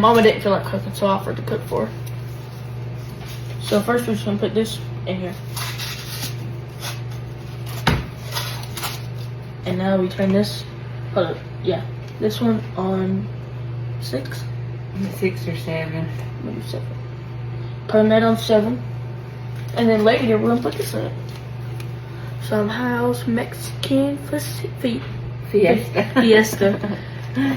Mama didn't feel like cooking, so I offered to cook for her. So first we're just gonna put this in here. And now we turn this, hold up, yeah, this one on 6. 6 or 7. Maybe 7. Turn that on 7. And then later we're gonna put this in it. Some house Mexican Fiesta.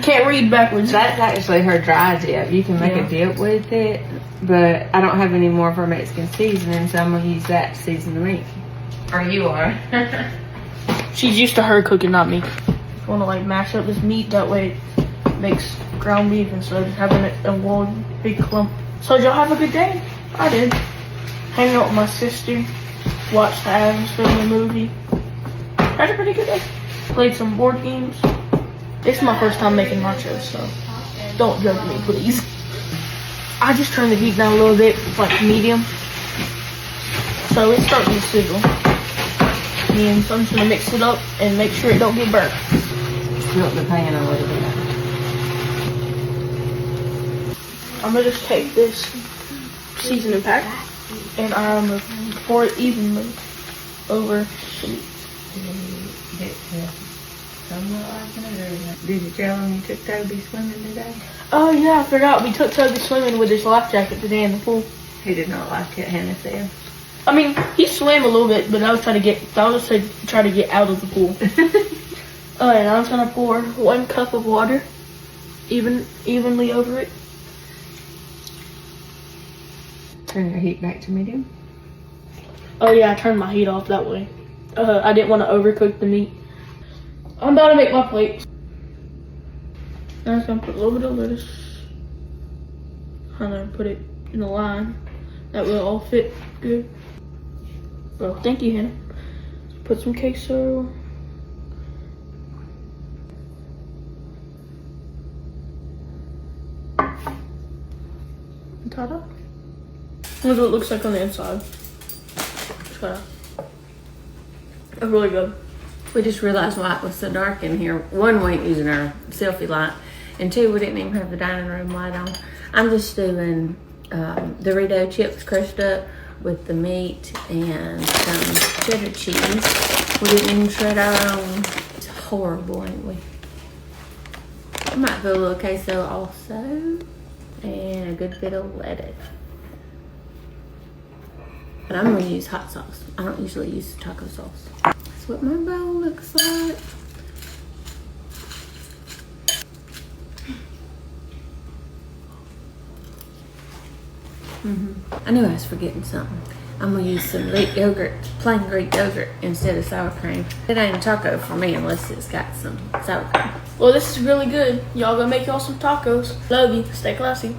Can't read backwards. That's actually her dry dip. You can make a dip with it, but I don't have any more of her Mexican seasoning, so I'm gonna use that to season the meat. Or you are. She's used to her cooking, not me. I wanna like mash up this meat, that way it makes ground beef instead of having it in one big clump. So did y'all have a good day? I did. Hanging out with my sister, watched the Adams Family movie. Had a pretty good day. Played some board games. This is my first time making nachos, so don't judge me, please. I just turned the heat down a little bit, like medium. So it's starting to sizzle. And so I'm just gonna mix it up and make sure it don't get burnt. Tilt the pan a little bit. I'm gonna just take this seasoning pack and I'm gonna pour it evenly over the meat. Did you tell him you took Toby swimming today? Oh yeah, I forgot. We took Toby swimming with his life jacket today in the pool. He did not like it, Hannah said. I mean, he swam a little bit, but I was trying to get out of the pool. Alright, now I'm gonna pour 1 cup of water evenly over it. Turn your heat back to medium. Oh yeah, I turned my heat off that way. I didn't want to overcook the meat. I'm about to make my plate. Now I'm just gonna put a little bit of lettuce. Kind of put it in a line. That will all fit good. Well, thank you, Hannah. Put some queso. And ta-da. Here's what it looks like on the inside. It's really good. We just realized why it was so dark in here. 1, we ain't using our selfie light, and 2, we didn't even have the dining room light on. I'm just doing Dorito chips crushed up with the meat and some cheddar cheese. We didn't even shred our own. It's horrible, ain't we? I might put a little queso also, and a good bit of lettuce. But I'm gonna use hot sauce. I don't usually use taco sauce. That's what my bowl looks like. I knew I was forgetting something. I'm gonna use some Greek yogurt, plain Greek yogurt, instead of sour cream. It ain't a taco for me unless it's got some sour cream. Well, this is really good. Y'all go make y'all some tacos. Love you. Stay classy.